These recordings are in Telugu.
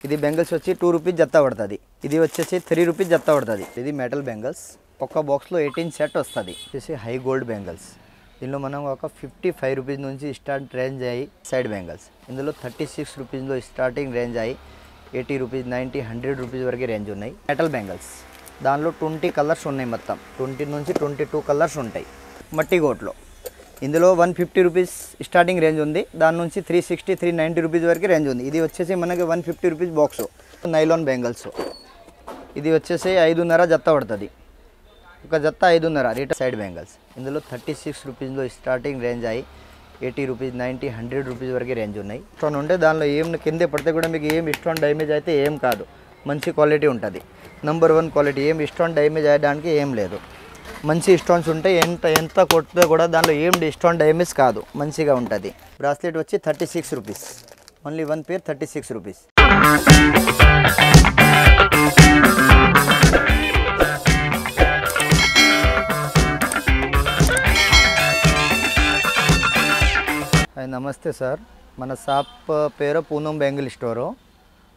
ఇది బెంగల్స్ వచ్చి 2 రూపీస్ జత్త పడుతుంది. ఇది వచ్చేసి 3 రూపీస్ జత్త పడుతుంది. ఇది మెటల్ బెంగల్స్. ఒక్క బాక్స్లో 18 సెట్ వస్తుంది. వచ్చేసి హై గోల్డ్ బెంగల్స్. దీనిలో మనం ఒక 55 రూపీస్ నుంచి స్టార్ట్ రేంజ్ అయ్యి సైడ్ బెంగల్స్. ఇందులో 36 రూపీస్లో స్టార్టింగ్ రేంజ్ అయ్యి 80 రూపీస్, 90, 100 రూపీస్ వరకు రేంజ్ ఉన్నాయి. మెటల్ బెంగల్స్ దానిలో 20 కలర్స్ ఉన్నాయి. మొత్తం 20 నుంచి 22 కలర్స్ ఉంటాయి. మట్టి గోట్లో ఇందులో 150 రూపీస్ స్టార్టింగ్ రేంజ్ ఉంది. దాని నుంచి 360, 390 రూపీస్ వరకు రేంజ్ ఉంది. ఇది వచ్చేసి మనకి 150 రూపీస్ బాక్స్. నైలాన్ బెంగల్స్ ఇది వచ్చేసి 5.5 జత్త పడుతుంది. ఒక జత్త 5.5 రీటైల్ సైడ్ బెంగల్స్. ఇందులో 36 రూపీస్లో స్టార్టింగ్ రేంజ్ అయ్యి 80 రూపీస్, 90, 100 రూపీస్ వరకు రేంజ్ ఉన్నాయి. స్టోన్ ఉంటే దానిలో ఏం కింద పడితే కూడా మీకు ఏం స్టోన్ డ్యామేజ్ అయితే ఏం కాదు. మంచి క్వాలిటీ ఉంటుంది. Number 1 quality. ఏం స్టోన్ డ్యామేజ్ అయ్యడానికి ఏం లేదు. మంచి స్టోన్స్ ఉంటాయి. ఎంత కొట్టితే కూడా దానిలో ఏం స్టోన్ డ్యామేజ్ కాదు. మంచిగా ఉంటుంది. బ్రాస్లెట్ వచ్చి 36 రూపీస్. ఓన్లీ 1 పేర్ 36 రూపీస్. నమస్తే సార్. మన షాప్ పేరు పూనం బెంగిల్ స్టోరు.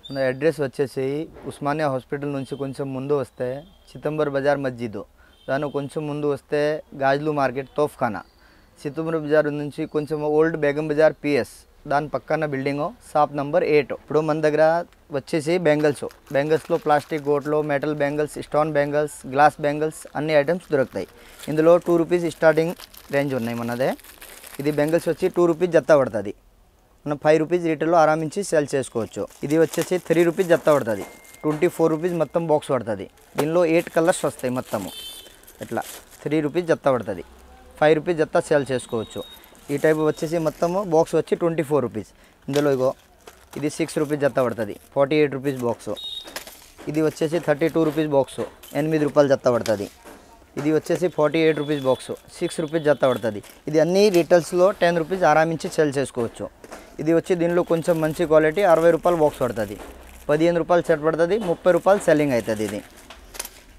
మన అడ్రస్ వచ్చేసి ఉస్మానియా హాస్పిటల్ నుంచి కొంచెం ముందు వస్తే చిదంబర్ బజార్ మస్జిద్, దాని కొంచెం ముందు వస్తే గాజ్లు మార్కెట్ తోఫ్ఖానా, చిదంబర్ బజార్ నుంచి కొంచెం ఓల్డ్ బేగం బజార్ పిఎస్, దాని పక్కన బిల్డింగు, షాప్ నంబర్ 8. ఇప్పుడు మన దగ్గర వచ్చేసి బెంగల్స్లో ప్లాస్టిక్ గోట్లో metal bangles, stone bangles, glass bangles అన్ని ఐటమ్స్ దొరుకుతాయి. ఇందులో 2 రూపీస్ స్టార్టింగ్ రేంజ్ ఉన్నాయి మనదే. ఇది బెంగల్స్ వచ్చి 2 రూపీస్ జత్త పడుతుంది. మనం 5 రూపీస్ రీటైల్లో ఆరామించి సేల్ చేసుకోవచ్చు. ఇది వచ్చేసి 3 రూపీస్ జత్త పడుతుంది. 24 రూపీస్ మొత్తం బాక్స్ పడుతుంది. దీనిలో 8 కలర్స్ వస్తాయి మొత్తము. ఇట్లా 3 రూపీస్ జత్త పడుతుంది. 5 రూపీస్ జత్త సేల్ చేసుకోవచ్చు. ఈ టైప్ వచ్చేసి మొత్తము బాక్స్ వచ్చి 24 రూపీస్. ఇందులో ఇగో ఇది 6 రూపీస్ జత్త పడుతుంది. 48 రూపీస్ బాక్సు. ఇది వచ్చేసి 32 రూపీస్ బాక్సు. 8 రూపాయలు జత్త పడుతుంది. ఇది వచ్చేసి 48 రూపీస్ బాక్సు. 6 రూపీస్ జత్త పడుతుంది. ఇది అన్ని రీటైల్స్లో 10 రూపీస్ ఆరామించి సేల్ చేసుకోవచ్చు. ఇది వచ్చి దీనిలో కొంచెం మంచి క్వాలిటీ 60 రూపాయలు బాక్స్ పడుతుంది. 15 రూపాయలు సెట్ పడుతుంది. 30 రూపాయలు సెల్లింగ్ అవుతుంది. ఇది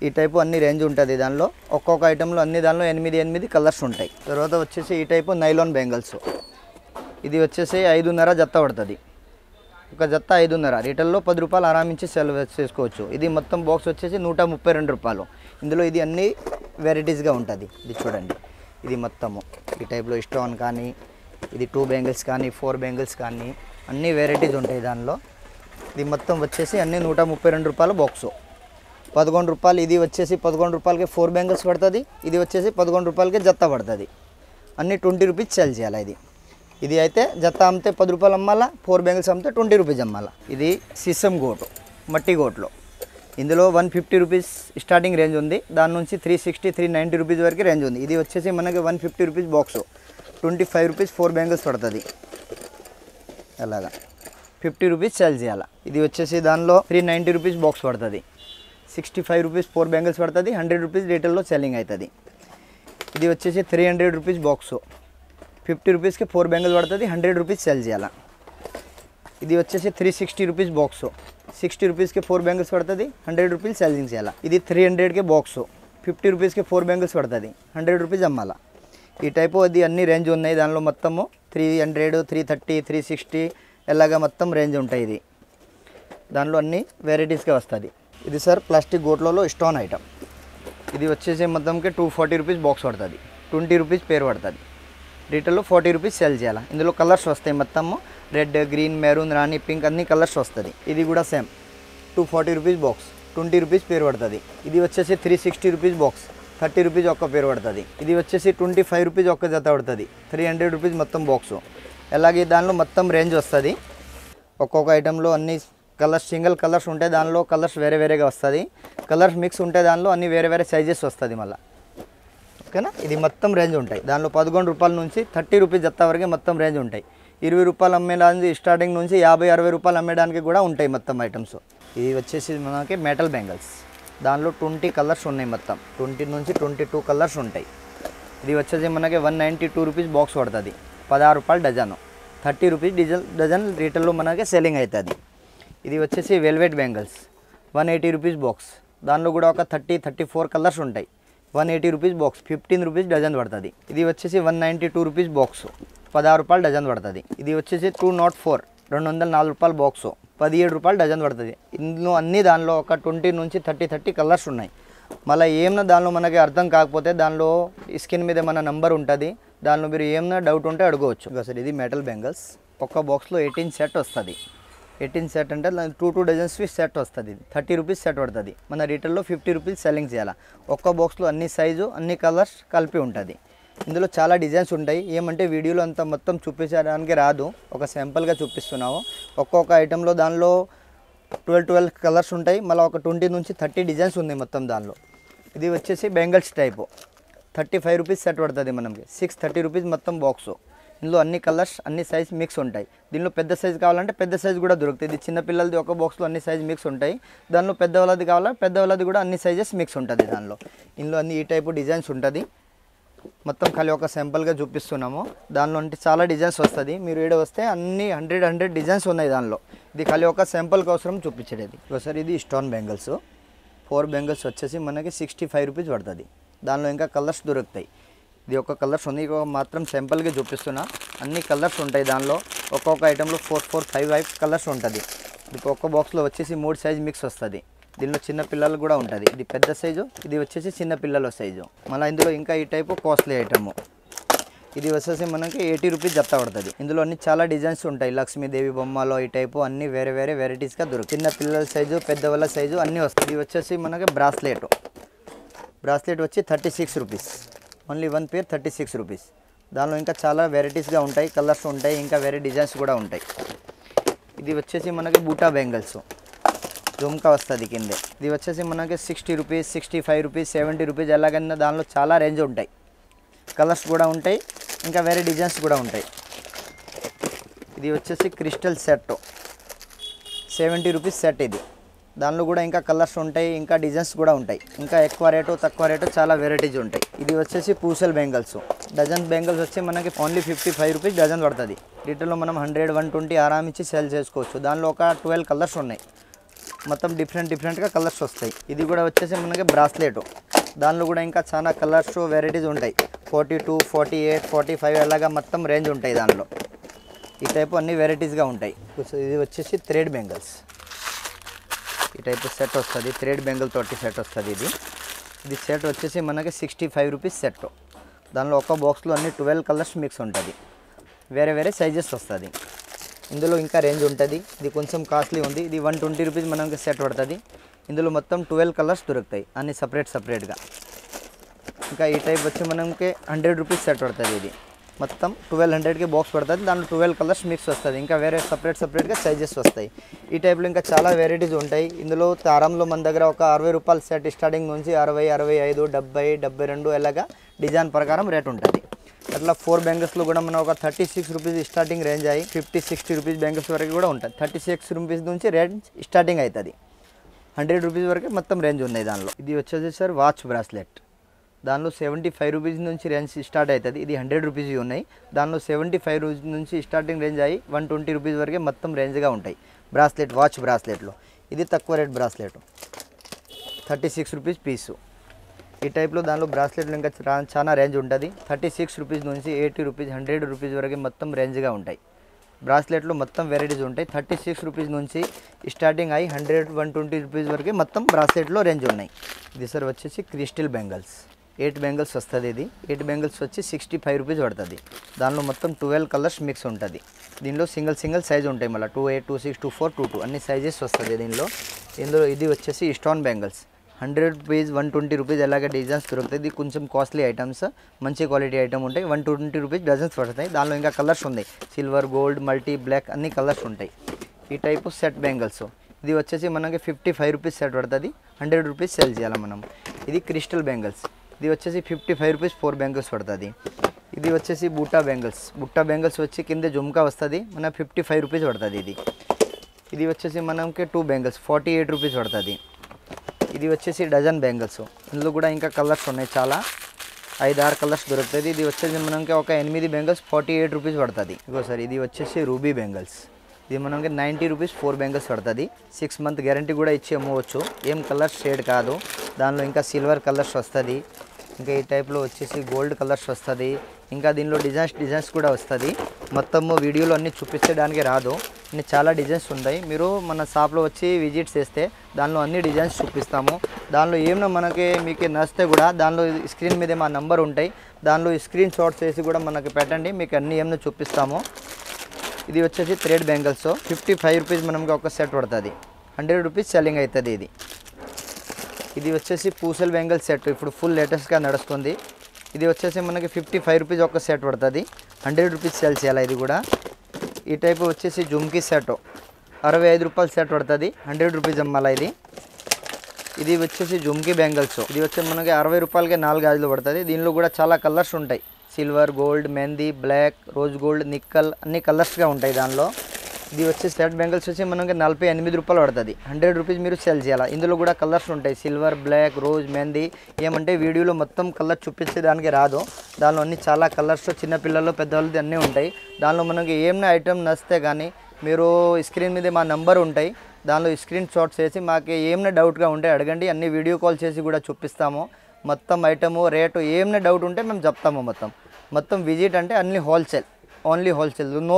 ఈ టైపు అన్ని రేంజ్ ఉంటుంది. దానిలో ఒక్కొక్క ఐటెంలో అన్ని దానిలో 8 కలర్స్ ఉంటాయి. తర్వాత వచ్చేసి ఈ టైపు నైలాన్ బెంగల్స్. ఇది వచ్చేసి 5.5 జత్త పడుతుంది. ఒక జత్త 5.5 రీటైల్లో 10 రూపాయలు ఆరామించి సెల్ చేసుకోవచ్చు. ఇది మొత్తం బాక్స్ వచ్చేసి 132 రూపాయలు. ఇందులో ఇది అన్ని వెరైటీస్గా ఉంటుంది. ఇది చూడండి. ఇది మొత్తము ఈ టైప్లో స్టోన్ కానీ, ఇది 2 బెంగిల్స్ కానీ, 4 బెంగిల్స్ కానీ అన్ని వెరైటీస్ ఉంటాయి దానిలో. ఇది మొత్తం వచ్చేసి అన్ని 132 రూపాయల బాక్సు. 11 రూపాయలు. ఇది వచ్చేసి 11 రూపాయలకి 4 బెంగిల్స్ పడుతుంది. ఇది వచ్చేసి 11 రూపాయలకి జత్త పడుతుంది. అన్ని 20 రూపీస్ సేల్ చేయాలి. ఇది అయితే జత్త అమ్మితే 10 రూపాయలు అమ్మాలా, 4 బెంగిల్స్ అమ్మితే 20 రూపీస్ అమ్మాలా. ఇది సీసం గోటు, మట్టి గోట్లో. ఇందులో 150 రూపీస్ స్టార్టింగ్ రేంజ్ ఉంది. దాని నుంచి 360, 390 రూపీస్ వరకు రేంజ్ ఉంది. ఇది వచ్చేసి మనకి 150 రూపీస్ బాక్సు. 25 రూపీస్ 4 బెంగిల్స్ పడుతుంది. అలాగా 50 రూపీస్ సేల్ చేయాలి. ఇది వచ్చేసి దానిలో 390 రూపీస్ బాక్స్ పడుతుంది. 65 రూపీస్ 4 బెంగిల్స్ పడుతుంది. 100 రూపీస్ రీటైల్లో సెల్లింగ్ అవుతుంది. ఇది వచ్చేసి 300 రూపీస్ బాక్సు. 50 రూపీస్కి 4 బెంగిల్స్ పడుతుంది. 100 రూపీస్ సేల్ చేయాలి. ఇది వచ్చేసి 360 రూపీస్ బాక్సు. 60 రూపీస్కి 4 బెంగిల్స్ పడుతుంది. 100 రూపీస్ సెల్లింగ్ చేయాలి. ఇది 300కి బాక్సు. 50 రూపీస్కి 4 బెంగిల్స్ పడుతుంది. 100 రూపీస్ అమ్మాలా. ఈ టైపు అది అన్ని రేంజ్ ఉన్నాయి. దానిలో మొత్తము 300, 330, 360 ఎలాగా మొత్తం రేంజ్ ఉంటాయి. ఇది దానిలో అన్ని వెరైటీస్గా వస్తుంది. ఇది సార్ ప్లాస్టిక్ గోట్లలో స్టోన్ ఐటమ్. ఇది వచ్చేసి మొత్తంకి 240 రూపీస్ బాక్స్ పడుతుంది. 20 రూపీస్ పేరు పడుతుంది. రీటైల్లో 40 రూపీస్ సేల్ చేయాలి. ఇందులో కలర్స్ వస్తాయి మొత్తము. రెడ్, గ్రీన్, మెరూన్, రాణి, పింక్ అన్ని కలర్స్ వస్తుంది. ఇది కూడా సేమ్ 240 రూపీస్ బాక్స్. 20 రూపీస్ పేరు పడుతుంది. ఇది వచ్చేసి 360 రూపీస్ బాక్స్. 30 రూపీస్ ఒక్క పేరు పడుతుంది. ఇది వచ్చేసి 25 రూపీస్ ఒక్క జత పడుతుంది. 300 రూపీస్ మొత్తం బాక్సు. అలాగే దానిలో మొత్తం రేంజ్ వస్తుంది. ఒక్కొక్క ఐటెంలో అన్ని కలర్స్, సింగిల్ కలర్స్ ఉంటాయి. దానిలో కలర్స్ వేరే వేరేగా వస్తుంది. కలర్స్ మిక్స్ ఉంటే దానిలో అన్ని వేరే వేరే సైజెస్ వస్తుంది మళ్ళీ. ఓకేనా. ఇది మొత్తం రేంజ్ ఉంటాయి. దానిలో 11 రూపాయల నుంచి 30 రూపీస్ జత్త వరకు మొత్తం రేంజ్ ఉంటాయి. 20 రూపాయలు అమ్మేదానికి స్టార్టింగ్ నుంచి 50, 60 రూపాయలు అమ్మేదానికి కూడా ఉంటాయి మొత్తం ఐటమ్స్. ఇది వచ్చేసి మనకి మెటల్ బెంగల్స్. దానిలో 20 కలర్స్ ఉన్నాయి. మొత్తం 20 నుంచి 22 కలర్స్ ఉంటాయి. ఇది వచ్చేసి మనకి 192 రూపీస్ బాక్స్ పడుతుంది. 16 రూపాయలు డజను. 30 రూపీస్ డజన్ రీటైల్లో మనకి సెల్లింగ్ అవుతుంది. ఇది వచ్చేసి వెల్వెట్ బెంగల్స్. 180 rupees box. దానిలో కూడా ఒక 30, 34 కలర్స్ ఉంటాయి. 180 రూపీస్ బాక్స్. 15 రూపీస్ డజన్ పడుతుంది. ఇది వచ్చేసి 192 రూపీస్ బాక్స్. 16 రూపాయలు డజన్ పడుతుంది. ఇది వచ్చేసి 204 204 రూపాయల బాక్సు. రూ. 17 డజన్ పడుతుంది. ఇందులో అన్ని దానిలో ఒక 20 నుంచి 30 కలర్స్ ఉన్నాయి. మళ్ళీ ఏమన్నా దానిలో మనకి అర్థం కాకపోతే దానిలో స్క్రీన్ మీద మన నంబర్ ఉంటుంది, దానిలో మీరు ఏమన్నా డౌట్ ఉంటే అడగవచ్చు. సార్ ఇది మెటల్ బెంగల్స్, ఒక్క బాక్స్లో 18 సెట్ వస్తుంది. 18 సెట్ అంటే 2 డజన్స్ సెట్ వస్తుంది. ఇది 30 రూపీస్ సెట్ పడుతుంది. మన రీటైల్లో 50 రూపీస్ సెల్లింగ్ చేయాలి. ఒక్క బాక్స్లో అన్ని సైజు అన్ని కలర్స్ కలిపి ఉంటుంది. ఇందులో చాలా డిజైన్స్ ఉంటాయి. ఏమంటే వీడియోలో అంతా మొత్తం చూపించడానికి రాదు, ఒక సింపుల్గా చూపిస్తున్నాము. ఒక్కొక్క ఐటెంలో దానిలో 12 కలర్స్ ఉంటాయి. మళ్ళీ ఒక 20 నుంచి 30 డిజైన్స్ ఉన్నాయి మొత్తం దానిలో. ఇది వచ్చేసి బెంగల్స్ టైపు 35 రూపీస్ సెట్ పడుతుంది మనకి. 630 రూపీస్ మొత్తం బాక్సు. ఇందులో అన్ని కలర్స్ అన్ని సైజ్ మిక్స్ ఉంటాయి. దీనిలో పెద్ద సైజు కావాలంటే పెద్ద సైజు కూడా దొరుకుతుంది. ఇది చిన్నపిల్లలది ఒక బాక్స్లో అన్ని సైజ్ మిక్స్ ఉంటాయి. దానిలో పెద్దవాళ్ళది కావాలంటే పెద్దవాళ్ళది కూడా అన్ని సైజెస్ మిక్స్ ఉంటుంది దానిలో. ఇందులో అన్ని ఈ టైపు డిజైన్స్ ఉంటుంది. మొత్తం ఖాళీ ఒక సింపుల్గా చూపిస్తున్నాము. దానిలో అంటే చాలా డిజైన్స్ వస్తుంది. మీరు ఈడ వస్తే అన్ని 100 డిజైన్స్ ఉన్నాయి దానిలో. ఇది ఖాళీ ఒక సింపుల్ కోసం చూపించేది. ఒకసారి ఇది స్టోన్ బెంగల్స్ 4 బెంగల్స్ వచ్చేసి మనకి 65 రూపీస్ పడుతుంది. దానిలో ఇంకా కలర్స్ దొరుకుతాయి. ఇది ఒక కలర్స్ ఉంది, మాత్రం సింపుల్గా చూపిస్తున్నా. అన్ని కలర్స్ ఉంటాయి దానిలో. ఒక్కొక్క ఐటెంలో 4, 5 కలర్స్ ఉంటుంది. ఇది ఒక్క బాక్స్లో వచ్చేసి 3 సైజ్ మిక్స్ వస్తుంది. దీనిలో చిన్న పిల్లలు కూడా ఉంటుంది. ఇది పెద్ద సైజు, ఇది వచ్చేసి చిన్న పిల్లల సైజు. మళ్ళీ ఇందులో ఇంకా ఈ టైపు కాస్ట్లీ ఐటము. ఇది వచ్చేసి మనకి 80 రూపీస్ జత పడుతుంది. ఇందులో అన్ని చాలా డిజైన్స్ ఉంటాయి. లక్ష్మీదేవి బొమ్మలో ఈ టైపు అన్ని వేరే వెరైటీస్గా దొరుకుతాయి. చిన్న పిల్లల సైజు పెద్దవాళ్ళ సైజు అన్నీ వస్తుంది. ఇది వచ్చేసి మనకి బ్రాస్లెట్ వచ్చి 36 రూపీస్. ఓన్లీ 1 పేర్ 36 రూపీస్. దానిలో ఇంకా చాలా వెరైటీస్గా ఉంటాయి, కలర్స్ ఉంటాయి, ఇంకా వేరే డిజైన్స్ కూడా ఉంటాయి. ఇది వచ్చేసి మనకి బూటా బెంగల్స్ జుమ్కా వస్తుంది కింద. ఇది వచ్చేసి మనకి 60 రూపీస్, 65 రూపీస్, 70 రూపీస్ ఎలాగైనా దానిలో చాలా రేంజ్ ఉంటాయి. కలర్స్ కూడా ఉంటాయి, ఇంకా వేరే డిజైన్స్ కూడా ఉంటాయి. ఇది వచ్చేసి క్రిస్టల్ సెట్ 70 రూపీస్ సెట్. ఇది దానిలో కూడా ఇంకా కలర్స్ ఉంటాయి, ఇంకా డిజైన్స్ కూడా ఉంటాయి. ఇంకా ఎక్కువ రేటు తక్కువ రేటు చాలా వెరైటీస్ ఉంటాయి. ఇది వచ్చేసి పూసల్ బెంగల్స్. డజన్ బెంగల్స్ వచ్చి మనకి ఓన్లీ 55 రూపీస్ డజన్ పడుతుంది. రీటైల్లో మనం 100, 120 ఆరామించి సేల్ చేసుకోవచ్చు. దానిలో ఒక 12 కలర్స్ ఉన్నాయి. మొత్తం డిఫరెంట్గా కలర్స్ వస్తాయి. ఇది కూడా వచ్చేసి మనకి బ్రాస్లెట్. దానిలో కూడా ఇంకా చాలా కలర్స్ వెరైటీస్ ఉంటాయి. 42, 48, 45 అలాగా మొత్తం రేంజ్ ఉంటాయి దానిలో. ఈ టైపు అన్ని వెరైటీస్గా ఉంటాయి. ఇది వచ్చేసి థ్రెడ్ బెంగల్స్. ఈ టైపు సెట్ వస్తుంది. థ్రెడ్ బెంగల్ తోటి సెట్ వస్తుంది. ఇది సెట్ వచ్చేసి మనకి 65 రూపీస్ సెట్. దానిలో ఒక బాక్స్లో అన్ని 12 కలర్స్ మిక్స్ ఉంటుంది. వేరే సైజెస్ వస్తుంది. ఇందులో ఇంకా రేంజ్ ఉంటుంది. ఇది కొంచెం కాస్ట్లీ ఉంది. ఇది 120 రూపీస్ మనకి సెట్ పడుతుంది. ఇందులో మొత్తం 12 కలర్స్ దొరుకుతాయి అన్ని సపరేట్గా. ఇంకా ఈ టైప్ వచ్చి మనకి 100 రూపీస్ సెట్ పడుతుంది. ఇది మొత్తం 1200కి బాక్స్ పడుతుంది. దాంట్లో 12 కలర్స్ మిక్స్ వస్తుంది. ఇంకా వేరే సపరేట్గా సైజెస్ వస్తాయి. ఈ టైప్లో ఇంకా చాలా వెరైటీస్ ఉంటాయి. ఇందులో తారంలో మన దగ్గర ఒక 60 రూపాయల సెట్ స్టార్టింగ్ నుంచి 60, 65, 70, 72 ఎలాగా డిజైన్ ప్రకారం రేట్ ఉంటుంది. అట్లా 4 బెంగల్స్లో కూడా మనం ఒక 36 రూపీస్ స్టార్టింగ్ రేంజ్ అయ్యి 50, 60 రూపీస్ బెంగల్స్ వరకు కూడా ఉంటుంది. 36 రూపీస్ నుంచి రేంజ్ స్టార్టింగ్ అవుతుంది. 100 రూపీస్ వరకు మొత్తం రేంజ్ ఉన్నాయి దానిలో. ఇది వచ్చేసి సార్ వాచ్ బ్రాస్లెట్. దానిలో 75 రూపీస్ నుంచి రేంజ్ స్టార్ట్ అవుతుంది. ఇది 100 రూపీస్ ఉన్నాయి. దానిలో 75 రూపీస్ నుంచి స్టార్టింగ్ రేంజ్ అయ్యి 120 రూపీస్ వరకే మొత్తం రేంజ్గా ఉంటాయి బ్రాస్లెట్. వాచ్ బ్రాస్లెట్లో ఇది తక్కువ రేట్ బ్రాస్లెట్ 36 రూపీస్ పీసు. ఈ టైప్లో దానిలో బ్రాస్లెట్లు ఇంకా చాలా రేంజ్ ఉంటుంది. 36 రూపీస్ నుంచి 80 రూపీస్, 100 రూపీస్ వరకు మొత్తం రేంజ్గా ఉంటాయి. బ్రాస్లెట్లో మొత్తం వెరైటీస్ ఉంటాయి. 36 రూపీస్ నుంచి స్టార్టింగ్ అయ్యి 100, 120 రూపీస్ వరకు మొత్తం బ్రాస్లెట్లో రేంజ్ ఉన్నాయి. ఇది సార్ వచ్చేసి క్రిస్టల్ బెంగల్స్ 8 బెంగల్స్ వస్తుంది. ఇది 8 బెంగల్స్ వచ్చి 65 రూపీస్ పడుతుంది. దానిలో మొత్తం 12 కలర్స్ మిక్స్ ఉంటుంది. దీనిలో సింగిల్ సైజ్ ఉంటాయి. మళ్ళీ 28, 26, 24, 22 అన్ని సైజెస్ వస్తుంది దీనిలో. ఇది వచ్చేసి స్టోన్ బెంగల్స్ 100 రూపీస్, 120 రూపీస్ ఎలాగ డిజైన్స్ దొరుకుతాయి. ఇది కొంచెం కాస్ట్లీ ఐటమ్స్, మంచి క్వాలిటీ ఐటమ్ ఉంటాయి. 120 రూపీస్ డజన్స్ పడతాయి. దానిలో ఇంకా కలర్స్ ఉన్నాయి. సిల్వర్, గోల్డ్, మల్టీ, బ్లాక్ అన్ని కలర్స్ ఉంటాయి. ఈ టైపు సెట్ బెంగల్స్ ఇది వచ్చేసి మనకి 55 రూపీస్ సెట్ పడుతుంది. 100 రూపీస్ సేల్ చేయాలి మనం. ఇది క్రిస్టల్ బెంగల్స్. ఇది వచ్చేసి 55 రూపీస్ 4 బెంగల్స్ పడుతుంది. ఇది వచ్చేసి బుట్టా బెంగల్స్ వచ్చి కింద జుమ్కా వస్తుంది. మన 55 రూపీస్ పడుతుంది. ఇది వచ్చేసి మనకి 2 బెంగల్స్ 48 రూపీస్ పడుతుంది. ఇది వచ్చేసి డజన్ బెంగల్స్. ఇందులో కూడా ఇంకా కలర్స్ ఉన్నాయి. చాలా 5-6 కలర్స్ దొరుకుతుంది. ఇది వచ్చేసి మనకి ఒక 8 బెంగల్స్ 48 రూపీస్ పడుతుంది. ఇగో సార్ ఇది వచ్చేసి రూబీ బెంగల్స్. ఇది మనకి 90 రూపీస్ 4 బెంగల్స్ పడుతుంది. 6 మంత్ గ్యారంటీ కూడా ఇచ్చి అమ్మవచ్చు. ఏం కలర్ షేడ్ కాదు. దానిలో ఇంకా సిల్వర్ కలర్స్ వస్తుంది. ఇంకా ఈ టైప్లో వచ్చేసి గోల్డ్ కలర్స్ వస్తుంది. ఇంకా దీనిలో డిజైన్స్ కూడా వస్తుంది. మొత్తము వీడియోలో అన్నీ చూపించడానికి రాదు. అన్ని చాలా డిజైన్స్ ఉంటాయి. మీరు మన షాప్లో వచ్చి విజిట్ చేస్తే దానిలో అన్ని డిజైన్స్ చూపిస్తాము. దానిలో ఏమైనా మీకు నచ్చితే కూడా దానిలో స్క్రీన్ మీద మా నంబర్ ఉంటాయి, దానిలో స్క్రీన్ షాట్స్ వేసి కూడా మనకి పెట్టండి, మీకు అన్ని ఏమైనా చూపిస్తాము. ఇది వచ్చేసి థ్రెడ్ బ్యాంగిల్స్ 55 రూపీస్ మనకి ఒక సెట్ పడుతుంది, 100 రూపీస్ సెల్లింగ్ అవుతుంది. ఇది వచ్చేసి పూసల్ బ్యాంగిల్ సెట్, ఇప్పుడు ఫుల్ లేటెస్ట్గా నడుస్తుంది. ఇది వచ్చేసి మనకి 55 రూపీస్ ఒక సెట్ పడుతుంది, 100 రూపీస్ సేల్ చేయాలి. ఇది కూడా ఈ టైపు వచ్చేసి జుమ్కీ సెట్ 65 రూపాయలు సెట్ పడుతుంది, 100 రూపీస్ అమ్మాలి. ఇది వచ్చేసి జుమ్కీ బ్యాంగిల్స్, ఇది వచ్చి మనకి 60 రూపాయలకి 4 గాజులు పడుతుంది. దీనిలో కూడా చాలా కలర్స్ ఉంటాయి, silver, gold, mehndi, black, rose gold, nickel అన్ని కలర్స్గా ఉంటాయి దానిలో. ఇది వచ్చి సెట్ బ్యాంగిల్స్ వచ్చి మనకి 48 రూపాయలు పడుతుంది, 100 రూపీస్ మీరు సేల్ చేయాలి. ఇందులో కూడా కలర్స్ ఉంటాయి, సిల్వర్, బ్లాక్, రోజ్, మెహందీ. ఏమంటే వీడియోలో మొత్తం కలర్ చూపించేదానికి రాదు, దానిలో అన్ని చాలా కలర్స్ చిన్నపిల్లలు పెద్దవాళ్ళది అన్నీ ఉంటాయి. దానిలో మనకి ఏమైనా ఐటమ్ నచ్చితే కానీ మీరు స్క్రీన్ మీద మా నంబర్ ఉంటాయి, దానిలో స్క్రీన్ షాట్స్ వేసి మాకు ఏమైనా డౌట్గా ఉంటే అడగండి, అన్ని వీడియో కాల్ చేసి కూడా చూపిస్తాము. మొత్తం ఐటము రేటు ఏమైనా డౌట్ ఉంటే మేము చెప్తాము. మొత్తం విజిట్ అంటే అన్ని wholesale, only wholesale, no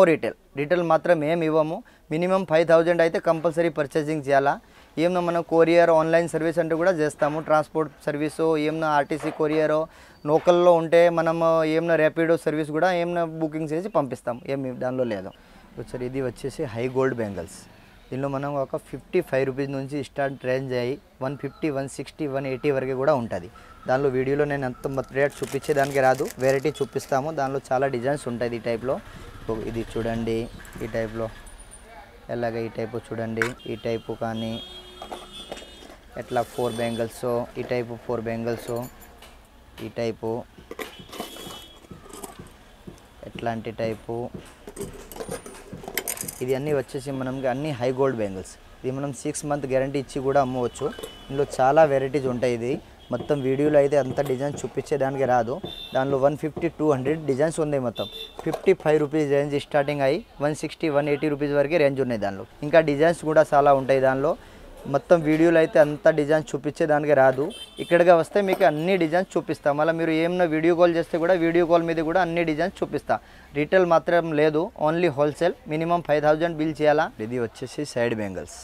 retail మాత్రం ఏమి ఇవ్వము. మినిమం 5000 అయితే కంపల్సరీ పర్చేసింగ్ చేయాలా. ఏమన్నా మనం కొరియర్ ఆన్లైన్ సర్వీస్ అంటే కూడా చేస్తాము, ట్రాన్స్పోర్ట్ సర్వీసు, ఏమన్నా ఆర్టీసీ కొరియర్, లోకల్లో ఉంటే మనము ఏమన్నా ర్యాపిడో సర్వీస్ కూడా ఏమన్నా బుకింగ్ చేసి పంపిస్తాం, ఏమి దానిలో లేదు. సరే ఇది వచ్చేసి హై గోల్డ్ బ్యాంగిల్స్, దీనిలో మనం ఒక 55 రూపీస్ నుంచి స్టార్ట్ రేంజ్ అయ్యి 150, 160, 180 వరకు కూడా ఉంటుంది. దానిలో వీడియోలో నేను అంత రేట్ చూపించేదానికి రాదు, వెరైటీ చూపిస్తాము. దానిలో చాలా డిజైన్స్ ఉంటాయి. ఈ టైప్లో ఇది చూడండి, ఈ టైప్లో ఎలాగ ఈ టైపు చూడండి, ఈ టైపు కానీ ఎట్లా 4 బ్యాంగిల్స్, ఈ టైపు 4 బ్యాంగిల్స్, ఈ టైపు ఎట్లాంటి టైపు. ఇది అన్నీ వచ్చేసి మనకి అన్ని హై గోల్డ్ బ్యాంగిల్స్. ఇది మనం 6 మంత్ గ్యారంటీ ఇచ్చి కూడా అమ్మవచ్చు. ఇందులో చాలా వెరైటీస్ ఉంటాయి. ఇది మొత్తం వీడియోలో అయితే అంత డిజైన్స్ చూపించేదానికి రాదు. దానిలో 150, 200 డిజైన్స్ ఉన్నాయి. మొత్తం 55 రూపీస్ రేంజ్ స్టార్టింగ్ అయ్యి 160, 180 రూపీస్ వరకే రేంజ్ ఉన్నాయి. దానిలో ఇంకా డిజైన్స్ కూడా చాలా ఉంటాయి. దానిలో మొత్తం వీడియోలో అయితే అంత డిజైన్స్ చూపించేదానికి రాదు. ఇక్కడికి వస్తే మీకు అన్ని డిజైన్స్ చూపిస్తాం. మళ్ళీ మీరు ఏమైనా వీడియో కాల్ చేస్తే కూడా వీడియో కాల్ మీద కూడా అన్ని డిజైన్స్ చూపిస్తా. రీటైల్ మాత్రం లేదు, ఓన్లీ హోల్సేల్. మినిమం 5000 బిల్ చేయాలా. ఇది వచ్చేసి side bangles,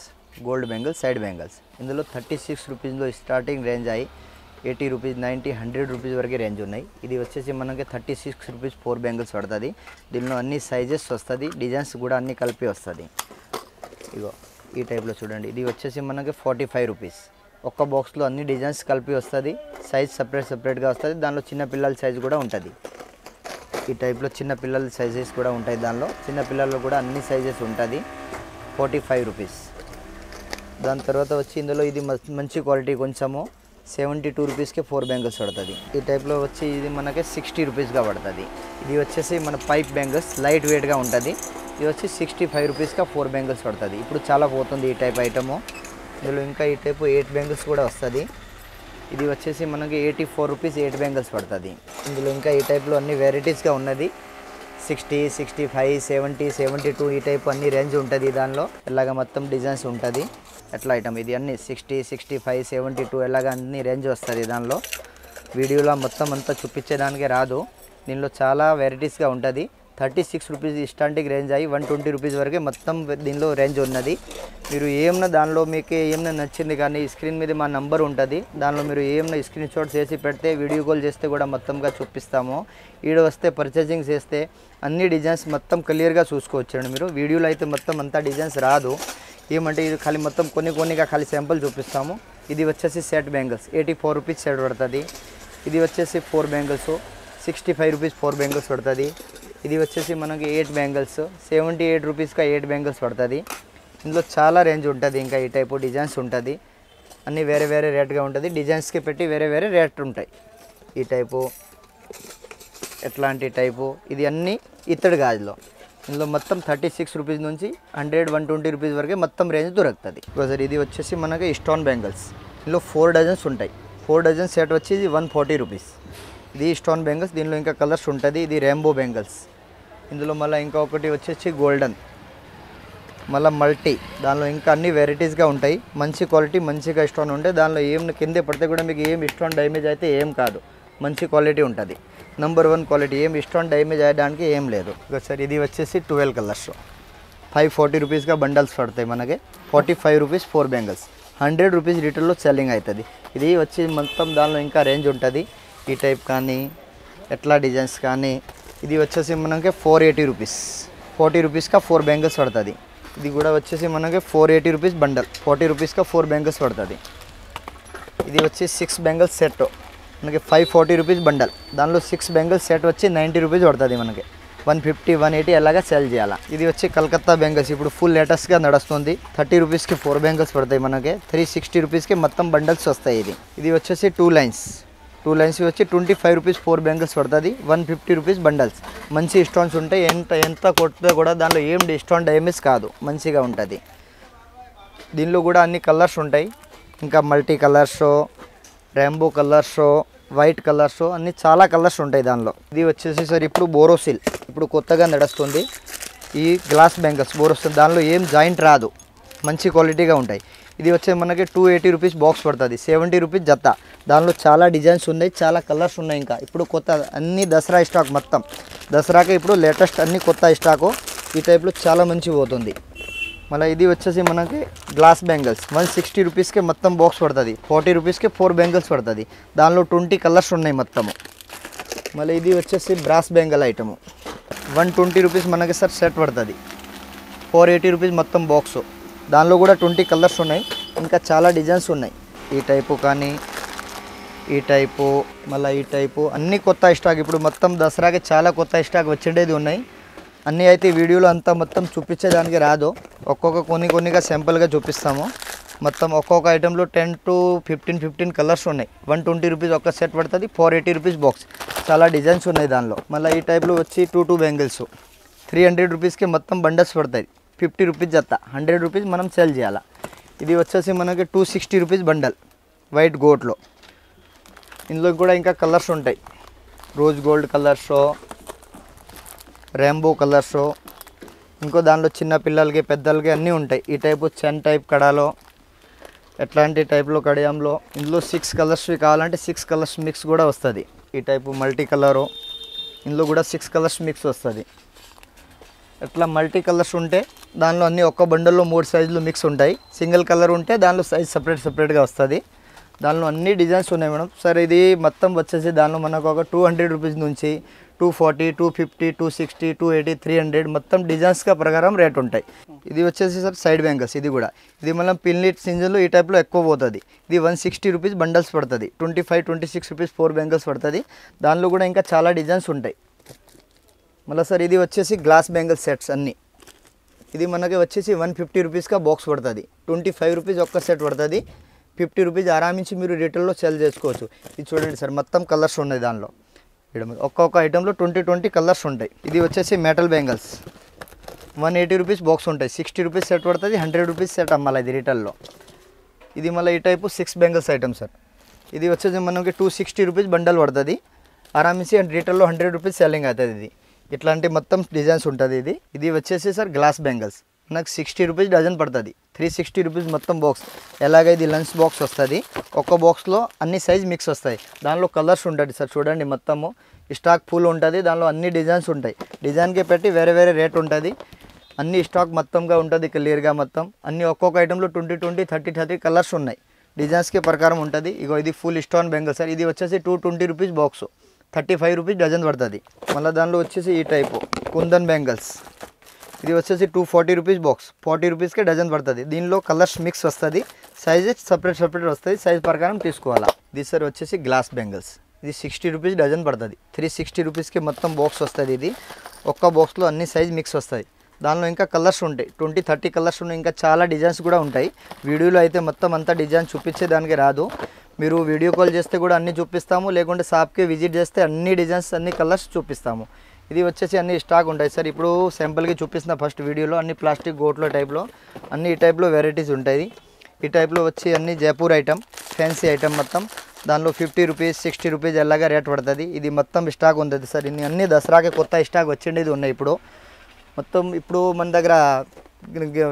gold bangles, side bangles. ఇందులో 36 రూపీస్లో స్టార్టింగ్ రేంజ్ అయ్యి 80 రూపీస్, 90, 100 రూపీస్ వరకు రేంజ్ ఉన్నాయి. ఇది వచ్చేసి మనకి 36 రూపీస్ 4 బ్యాంగిల్స్ పడుతుంది. దీనిలో అన్ని సైజెస్ వస్తుంది, డిజైన్స్ కూడా అన్ని కలిపి వస్తుంది. ఇగో ఈ టైప్లో చూడండి. ఇది వచ్చేసి మనకి 45 రూపీస్. ఒక్క బాక్స్లో అన్ని డిజైన్స్ కలిపి వస్తుంది, సైజ్ సపరేట్గా వస్తుంది. దానిలో చిన్నపిల్లల సైజ్ కూడా ఉంటుంది. ఈ టైప్లో చిన్నపిల్లల సైజెస్ కూడా ఉంటాయి. దానిలో చిన్నపిల్లల్లో కూడా అన్ని సైజెస్ ఉంటుంది. 45 రూపీస్. దాని తర్వాత వచ్చి ఇందులో ఇది మంచి క్వాలిటీ, కొంచెము 72 రూపీస్కి 4 బ్యాంగిల్స్ పడుతుంది. ఈ టైప్లో వచ్చి ఇది మనకి 60 రూపీస్గా పడుతుంది. ఇది వచ్చేసి మన పైప్ బ్యాంగిల్స్, లైట్ వెయిట్గా ఉంటుంది. ఇది వచ్చి 65 రూపీస్గా 4 బ్యాంగిల్స్ పడుతుంది. ఇప్పుడు చాలా పోతుంది ఈ టైప్ ఐటము. ఇందులో ఇంకా ఈ టైపు 8 బ్యాంగిల్స్ కూడా వస్తుంది. ఇది వచ్చేసి మనకి 84 రూపీస్ 8 బ్యాంగిల్స్ పడుతుంది. ఇందులో ఇంకా ఈ టైప్లో అన్ని వెరైటీస్గా ఉన్నది. 60, 65, 70, 72 ఈ టైప్ అన్ని రేంజ్ ఉంటుంది. దానిలో ఇలాగ మొత్తం డిజైన్స్ ఉంటుంది. ఎట్లా ఐటమ్ ఇది అన్ని 60, 65, 72 ఎలాగ అన్ని రేంజ్ వస్తుంది. దానిలో వీడియోలో మొత్తం అంతా చూపించేదానికి రాదు. దీనిలో చాలా వెరైటీస్గా ఉంటుంది. 36 రూపీస్ స్టార్టింగ్ రేంజ్ అయ్యి 120 రూపీస్ వరకే మొత్తం దీనిలో రేంజ్ ఉన్నది. మీరు ఏమన్నా దానిలో మీకు ఏమైనా నచ్చింది కానీ స్క్రీన్ మీద మా నంబర్ ఉంటుంది, దానిలో మీరు ఏమైనా స్క్రీన్ షాట్ చేసి పెడితే వీడియో కాల్ చేస్తే కూడా మొత్తంగా చూపిస్తాము. ఈడ వస్తే పర్చేసింగ్ చేస్తే అన్ని డిజైన్స్ మొత్తం క్లియర్గా చూసుకోవచ్చండి. మీరు వీడియోలో అయితే మొత్తం అంతా డిజైన్స్ రాదు. ఏమంటే ఇది ఖాళీ మొత్తం కొన్నిగా ఖాళీ శాంపుల్ చూపిస్తాము. ఇది వచ్చేసి సెట్ బ్యాంగిల్స్ 84 రూపీస్ సెట్ పడుతుంది. ఇది వచ్చేసి 4 బ్యాంగిల్స్ 65 రూపీస్ 4 బ్యాంగిల్స్ పడుతుంది. ఇది వచ్చేసి మనకి 8 బ్యాంగిల్స్ 78 రూపీస్గా 8 బ్యాంగిల్స్ పడుతుంది. ఇందులో చాలా రేంజ్ ఉంటుంది. ఇంకా ఈ టైపు డిజైన్స్ ఉంటుంది. అన్నీ వేరే వేరే రేట్గా ఉంటుంది. డిజైన్స్కి పెట్టి వేరే వేరే రేట్ ఉంటాయి. ఈ టైపు ఎట్లాంటి టైపు ఇది అన్నీ ఇత్తడి గాజులో. ఇందులో మొత్తం 36 రూపీస్ నుంచి 100, 120 రూపీస్ వరకే మొత్తం రేంజ్ దొరుకుతుంది. ఒకసారి ఇది వచ్చేసి మనకి స్టోన్ బ్యాంగిల్స్. ఇందులో 4 డజన్స్ ఉంటాయి. 4 డజన్స్ సెట్ వచ్చి 140 రూపీస్. ఇది స్టోన్ బ్యాంగిల్స్. దీనిలో ఇంకా కలర్స్ ఉంటుంది. ఇది రెయిన్బో బ్యాంగిల్స్. ఇందులో మళ్ళీ ఇంకా ఒకటి వచ్చేసి గోల్డెన్, మళ్ళీ మల్టీ. దానిలో ఇంకా అన్ని వెరైటీస్గా ఉంటాయి. మంచి క్వాలిటీ, మంచిగా స్టోన్ ఉంటాయి. దానిలో ఏం కింద పడితే కూడా మీకు ఏం స్టోన్ డ్యామేజ్ అయితే ఏం కాదు. మంచి క్వాలిటీ ఉంటుంది. Number 1 quality. ఏం స్టోన్ డ్యామేజ్ అయ్యడానికి ఏం లేదు. ఒకసారి ఇది వచ్చేసి 12 కలర్స్. 540 రూపీస్గా బండల్స్ పడతాయి మనకి. 45 రూపీస్ 4 బ్యాంగిల్స్. 100 రూపీస్ రీటైల్లో సెల్లింగ్ అవుతుంది. ఇది వచ్చి మొత్తం దానిలో ఇంకా రేంజ్ ఉంటుంది. ఈ టైప్ కానీ ఎట్లా డిజైన్స్ కానీ. ఇది వచ్చేసి మనకి 480 రూపీస్. 40 రూపీస్గా 4 బ్యాంగిల్స్ పడుతుంది. ఇది కూడా వచ్చేసి మనకి 480 రూపీస్ బండల్. 40 రూపీస్గా 4 బ్యాంగిల్స్ పడుతుంది. ఇది వచ్చి 6 బ్యాంగిల్స్ సెట్ మనకి 540 రూపీస్ బండల్. దానిలో 6 బ్యాంగిల్స్ సెట్ వచ్చి 90 రూపీస్ పడుతుంది మనకి. 150 180 అలాగా సెల్ చేయాలి. ఇది వచ్చి కలకత్తా బ్యాంగిల్స్ ఇప్పుడు ఫుల్ లేటెస్ట్గా నడుస్తుంది. 30 రూపీస్కి 4 బ్యాంగిల్స్ పడతాయి మనకి. 360 రూపీస్కి మొత్తం బండల్స్ వస్తాయి. ఇది వచ్చేసి 2 లైన్స్ వచ్చి 25 రూపీస్ 4 బ్యాంగిల్స్ పడుతుంది. 150 రూపీస్ బండల్స్. మంచి స్టోన్స్ ఉంటాయి. ఎంత కొట్టితే కూడా దానిలో ఏం డిస్టోన్ డ్యామేజ్ కాదు, మంచిగా ఉంటుంది. దీనిలో కూడా అన్ని కలర్స్ ఉంటాయి. ఇంకా multi colours, rainbow colours, white colours, అన్ని చాలా కలర్స్ ఉంటాయి దానిలో. ఇది వచ్చేసి సార్ ఇప్పుడు బోరోసిల్ ఇప్పుడు కొత్తగా నడుస్తుంది. ఈ గ్లాస్ బ్యాంగిల్స్ బోరోసిల్ దానిలో ఏం జాయింట్ రాదు, మంచి క్వాలిటీగా ఉంటాయి. ఇది వచ్చే మనకి 280 రూపీస్ బాక్స్ పడుతుంది. 70 రూపీస్ జత. దానిలో చాలా డిజైన్స్ ఉన్నాయి, చాలా కలర్స్ ఉన్నాయి. ఇంకా ఇప్పుడు కొత్త అన్ని దసరా స్టాక్ మొత్తం దసరాకి ఇప్పుడు లేటెస్ట్ అన్ని కొత్త స్టాకు. ఈ టైప్లో చాలా మంచి పోతుంది. మళ్ళీ ఇది వచ్చేసి మనకి గ్లాస్ బ్యాంగిల్స్ 160 రూపీస్కి మొత్తం బాక్స్ పడుతుంది. 40 రూపీస్కి 4 బ్యాంగిల్స్ పడుతుంది. దానిలో 20 కలర్స్ ఉన్నాయి మొత్తము. మళ్ళీ ఇది వచ్చేసి బ్రాస్ బ్యాంగిల్ ఐటము 120 రూపీస్ మనకి సార్ సెట్ పడుతుంది. 480 రూపీస్ మొత్తం బాక్సు. దానిలో కూడా 20 కలర్స్ ఉన్నాయి, ఇంకా చాలా డిజైన్స్ ఉన్నాయి. ఈ టైపు కానీ ఈ టైపు మళ్ళీ ఈ టైపు అన్నీ కొత్త స్టాక్. ఇప్పుడు మొత్తం దసరాకి చాలా కొత్త స్టాక్ వచ్చిండేది ఉన్నాయి. అన్నీ అయితే వీడియోలో అంతా మొత్తం చూపించేదానికి రాదు. కొన్నిగా సింపుల్గా చూపిస్తాము. మొత్తం ఒక్కొక్క ఐటెంలో 10 to 15 కలర్స్ ఉన్నాయి. 120 రూపీస్ ఒక సెట్ పడుతుంది. 480 రూపీస్ బాక్స్. చాలా డిజైన్స్ ఉన్నాయి దానిలో. మళ్ళీ ఈ టైప్లో వచ్చి 2 బ్యాంగిల్స్ 300 రూపీస్కి మొత్తం బండల్స్ పడతాయి. 50 రూపీస్ జత. 100 రూపీస్ మనం సెల్ చేయాలి. ఇది వచ్చేసి మనకి 260 రూపీస్ బండల్ వైట్ గోల్డ్లో. ఇందులో కూడా ఇంకా కలర్స్ ఉంటాయి. Rose gold colours, rainbow colours, ఇంకో దానిలో చిన్న పిల్లలకి పెద్దలకి అన్నీ ఉంటాయి. ఈ టైపు చెన్ టైప్ కడాలో ఎట్లాంటి టైప్లో కడియంలో ఇందులో 6 కలర్స్వి కావాలంటే 6 కలర్స్ మిక్స్ కూడా వస్తుంది. ఈ టైపు మల్టీ కలరు ఇందులో కూడా 6 కలర్స్ మిక్స్ వస్తుంది. ఎట్లా మల్టీ కలర్స్ ఉంటే దానిలో అన్నీ ఒక్క బండల్లో 3 సైజులు మిక్స్ ఉంటాయి. సింగిల్ కలర్ ఉంటే దానిలో సైజ్ సపరేట్గా వస్తుంది. దానిలో అన్ని డిజైన్స్ ఉన్నాయి మేడం. సరే ఇది మొత్తం వచ్చేసి దానిలో మనకు ఒక 200 రూపీస్ నుంచి 240, 250, 260, 280, 300 మొత్తం డిజైన్స్గా ప్రకారం రేట్ ఉంటాయి. ఇది వచ్చేసి సార్ సైడ్ బ్యాంగిల్స్. ఇది మనం పిన్లిట్ సింజన్లు ఈ టైప్లో ఎక్కువ పోతుంది. ఇది 160 రూపీస్ బండల్స్ పడుతుంది. 25, 26 రూపీస్ 4 బ్యాంగిల్స్ పడుతుంది. దానిలో కూడా ఇంకా చాలా డిజైన్స్ ఉంటాయి. మళ్ళీ సార్ ఇది వచ్చేసి గ్లాస్ బ్యాంగిల్ సెట్స్ అన్నీ. ఇది మనకి వచ్చేసి 150 రూపీస్గా బాక్స్ పడుతుంది. 25 రూపీస్ ఒక్క సెట్ పడుతుంది. 50 రూపీస్ ఆరామించి మీరు రిటైల్లో సెల్ చేసుకోవచ్చు. ఇది చూడండి సార్ మొత్తం కలర్స్ ఉన్నాయి దానిలో. ఒక్కొక్క ఐటెంలో 20 కలర్స్ ఉంటాయి. ఇది వచ్చేసి మెటల్ బ్యాంగిల్స్ 180 రూపీస్ బాక్స్ ఉంటాయి. 60 రూపీస్ సెట్ పడుతుంది. 100 రూపీస్ సెట్ అమ్మాలి ఇది రిటైల్లో. ఇది మళ్ళీ ఈ టైపు 6 బ్యాంగిల్స్ ఐటమ్ సార్. ఇది వచ్చేసి మనకి 260 రూపీస్ బండల్ పడుతుంది. ఆరామించి రిటైల్లో 100 రూపీస్ సెల్లింగ్ అవుతుంది. ఇది ఇట్లాంటి మొత్తం డిజైన్స్ ఉంటుంది. ఇది వచ్చేసి సార్ గ్లాస్ బ్యాంగిల్స్ నాకు 60 రూపీస్ డజన్ పడుతుంది. 360 రూపీస్ మొత్తం బాక్స్. ఎలాగ ఇది లంచ్ బాక్స్ వస్తుంది. ఒక్క బాక్స్లో అన్ని సైజ్ మిక్స్ వస్తాయి. దానిలో కలర్స్ ఉంటుంది సార్. చూడండి మొత్తము స్టాక్ ఫుల్ ఉంటుంది. దానిలో అన్ని డిజైన్స్ ఉంటాయి. డిజైన్కి పెట్టి వేరే రేట్ ఉంటుంది. అన్ని స్టాక్ మొత్తంగా ఉంటుంది క్లియర్గా మొత్తం. అన్ని ఒక్కొక్క ఐటెంలో 20, 30 కలర్స్ ఉన్నాయి. డిజైన్స్కి ప్రకారం ఉంటుంది. ఇది ఫుల్ స్టోన్ బ్యాంగిల్ సార్. ఇది వచ్చేసి 220 రూపీస్ బాక్స్. 35 రూపీస్ డజన్ పడుతుంది. మళ్ళీ దానిలో వచ్చేసి ఈ టైపు కుందన్ బ్యాంగిల్స్. ఇది వచ్చేసి 240 రూపీస్ బాక్స్. 40 రూపీస్కే డజన్ పడుతుంది. దీనిలో కలర్స్ మిక్స్ వస్తుంది. సైజెస్ సపరేట్ వస్తుంది. సైజ్ ప్రకారం తీసుకోవాలా. ఇది సార్ వచ్చేసి గ్లాస్ బ్యాంగిల్స్. ఇది 60 రూపీస్ డజన్ పడుతుంది. 360 రూపీస్కి మొత్తం బాక్స్ వస్తుంది. ఇది ఒక్క బాక్స్లో అన్ని సైజ్ మిక్స్ వస్తాయి. దానిలో ఇంకా కలర్స్ ఉంటాయి. 20, 30 కలర్స్ ఉన్నాయి. ఇంకా చాలా డిజైన్స్ కూడా ఉంటాయి. వీడియోలో అయితే మొత్తం అంతా డిజైన్ చూపించేదానికి రాదు. మీరు వీడియో కాల్ చేస్తే కూడా అన్నీ చూపిస్తాము. లేకుంటే షాప్కి విజిట్ చేస్తే అన్ని డిజైన్స్ అన్ని కలర్స్ చూపిస్తాము. ఇది వచ్చేసి అన్ని స్టాక్ ఉంటాయి సార్. ఇప్పుడు సింపుల్గా చూపిస్తున్న ఫస్ట్ వీడియోలో అన్ని ప్లాస్టిక్ గోట్లో టైప్లో అన్ని ఈ టైప్లో వెరైటీస్ ఉంటాయి. ఈ టైప్లో వచ్చి అన్ని జైపూర్ ఐటమ్ ఫ్యాన్సీ ఐటమ్ మొత్తం దానిలో 50 రూపీస్ 60 రూపీస్ ఎలాగా రేట్ పడుతుంది. ఇది మొత్తం స్టాక్ ఉంటుంది సార్. ఇన్ని అన్ని దసరాకి కొత్త స్టాక్ వచ్చిండేది ఉన్నాయి. ఇప్పుడు మొత్తం ఇప్పుడు మన దగ్గర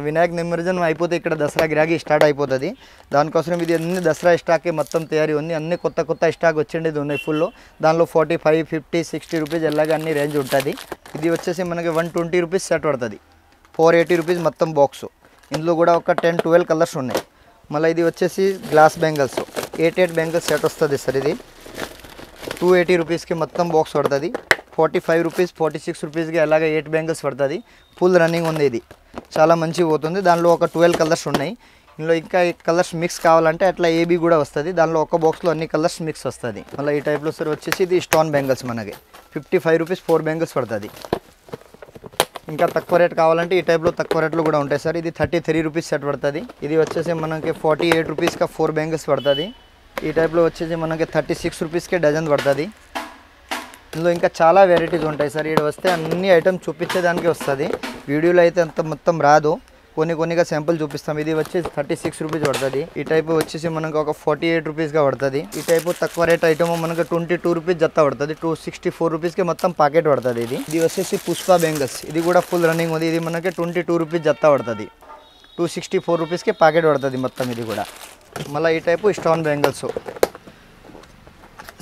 వినాయక నిమజ్జనం అయిపోతే ఇక్కడ దసరా గిరాకీ స్టార్ట్ అయిపోతుంది. దానికోసం ఇది అన్ని దసరా స్టాకే మొత్తం తయారీ ఉంది. అన్ని కొత్త స్టాక్ వచ్చిండేది ఉన్నాయి ఫుల్లో. దానిలో 45, 50, 60 రూపీస్ ఎలాగ అన్ని రేంజ్ ఉంటుంది. ఇది వచ్చేసి మనకి 120 రూపీస్ సెట్ పడుతుంది. 480 రూపీస్ మొత్తం బాక్స్. ఇందులో కూడా ఒక 10-12 కలర్స్ ఉన్నాయి. మళ్ళీ ఇది వచ్చేసి గ్లాస్ బ్యాంగిల్స్ 8 బ్యాంగిల్స్ సెట్ వస్తుంది సార్. ఇది 280 రూపీస్కి మొత్తం బాక్స్ పడుతుంది. 45 రూపీస్ 46 రూపీస్కి అలాగే 8 బ్యాంగిల్స్ పడుతుంది. ఫుల్ రన్నింగ్ ఉంది, ఇది చాలా మంచిగా పోతుంది. దానిలో ఒక 12 కలర్స్ ఉన్నాయి. ఇందులో ఇంకా కలర్స్ మిక్స్ కావాలంటే అట్లా ఏబీ కూడా వస్తుంది. దానిలో ఒక బాక్స్లో అన్ని కలర్స్ మిక్స్ వస్తుంది. మళ్ళీ ఈ టైప్లో సార్ వచ్చేసి ఇది స్టోన్ బ్యాంగిల్స్ మనకి 55 రూపీస్ 4 బ్యాంగిల్స్ పడుతుంది. ఇంకా తక్కువ రేట్ కావాలంటే ఈ టైప్లో తక్కువ రేట్లో కూడా ఉంటాయి సార్. ఇది 33 రూపీస్ సెట్ పడుతుంది. ఇది వచ్చేసి మనకి 48 రూపీస్కి 4 బ్యాంగిల్స్ పడుతుంది. ఈ టైప్లో వచ్చేసి మనకి 36 రూపీస్కి డజన్ పడుతుంది. ఇందులో ఇంకా చాలా వెరైటీస్ ఉంటాయి సార్. ఇక్కడ వస్తే అన్ని ఐటమ్స్ చూపించేదానికి వస్తుంది. వీడియోలో అయితే అంత మొత్తం రాదు, కొన్నిగా శాంపుల్ చూపిస్తాం. ఇది వచ్చేసి 36 రూపీస్ పడుతుంది. ఈ టైపు వచ్చేసి మనకు ఒక 48 రూపీస్గా పడుతుంది. ఈ టైపు తక్కువ రేట్ ఐటమ్ మనకు 22 రూపీస్ జత్తా పడుతుంది. 264 రూపీస్కి మొత్తం ప్యాకెట్ పడుతుంది. ఇది వచ్చేసి పుష్ప బెంగల్స్, ఇది కూడా ఫుల్ రన్నింగ్ ఉంది. ఇది మనకి 22 రూపీస్ జత్తా పడుతుంది. 264 రూపీస్కి ప్యాకెట్ పడుతుంది మొత్తం. ఇది కూడా మళ్ళీ ఈ టైపు స్టోన్ బెంగల్స్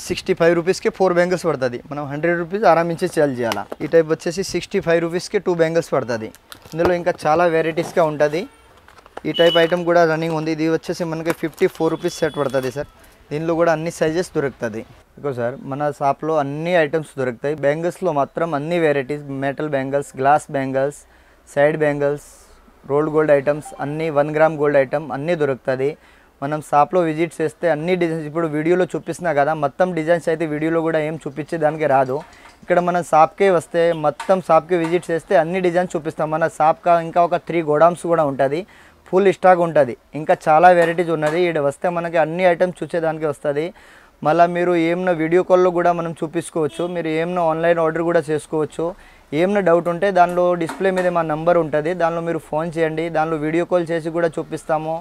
65 రూపీస్కి 4 బ్యాంగిల్స్ పడుతుంది. మనం 100 రూపీస్ ఆరామించి సేల్ చేయాలి. ఈ టైప్ వచ్చేసి 65 రూపీస్కి 2 బ్యాంగిల్స్ పడుతుంది. ఇందులో ఇంకా చాలా వెరైటీస్గా ఉంటుంది. ఈ టైప్ ఐటమ్ కూడా రన్నింగ్ ఉంది. ఇది వచ్చేసి మనకి 54 రూపీస్ సెట్ పడుతుంది సార్. దీనిలో కూడా అన్ని సైజెస్ దొరుకుతుంది. ఇక సార్ మన షాప్లో అన్ని ఐటమ్స్ దొరుకుతాయి. బ్యాంగిల్స్లో మాత్రం అన్ని varieties, metal bangles, glass bangles, side bangles, rolled gold items అన్నీ, 1 గ్రామ్ గోల్డ్ ఐటమ్ అన్నీ దొరుకుతుంది. మనం షాప్లో విజిట్ చేస్తే అన్ని డిజైన్స్ ఇప్పుడు వీడియోలో చూపిస్తున్నా కదా, మొత్తం డిజైన్స్ అయితే వీడియోలో కూడా ఏం చూపించేదానికి రాదు. ఇక్కడ మన షాప్కే వస్తే మొత్తం షాప్కి విజిట్ చేస్తే అన్ని డిజైన్స్ చూపిస్తాం. మన షాప్కి ఇంకా ఒక 3 గోడౌన్స్ కూడా ఉంటుంది, ఫుల్ స్టాక్ ఉంటుంది. ఇంకా చాలా వెరైటీస్ ఉన్నది. ఇక్కడ వస్తే మనకి అన్ని ఐటమ్స్ చూసేదానికి వస్తుంది. మళ్ళీ మీరు ఏమైనా వీడియో కాల్లో కూడా మనం చూపించుకోవచ్చు. మీరు ఏమైనా ఆన్లైన్ ఆర్డర్ కూడా చేసుకోవచ్చు. ఏమైనా డౌట్ ఉంటే దానిలో డిస్ప్లే మీద మా నెంబర్ ఉంటుంది, దానిలో మీరు ఫోన్ చేయండి. దానిలో వీడియో కాల్ చేసి కూడా చూపిస్తాము.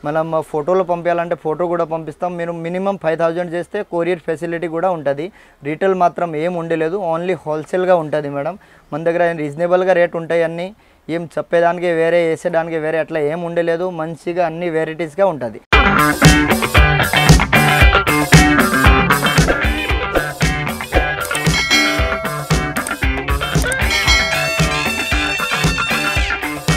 మనం ఫోటోలు పంపించాలంటే ఫోటో కూడా పంపిస్తాం. మీరు మినిమం 5000 చేస్తే కొరియర్ ఫెసిలిటీ కూడా ఉంటుంది. రీటైల్ మాత్రం ఏం ఉండలేదు, ఓన్లీ హోల్సేల్గా ఉంటుంది మేడం. మన దగ్గర రీజనబుల్గా రేట్ ఉంటాయి. అన్నీ ఏం చెప్పేదానికి వేరే, వేసేదానికి వేరే అట్లా ఏం ఉండలేదు. మంచిగా అన్ని వెరైటీస్గా ఉంటుంది.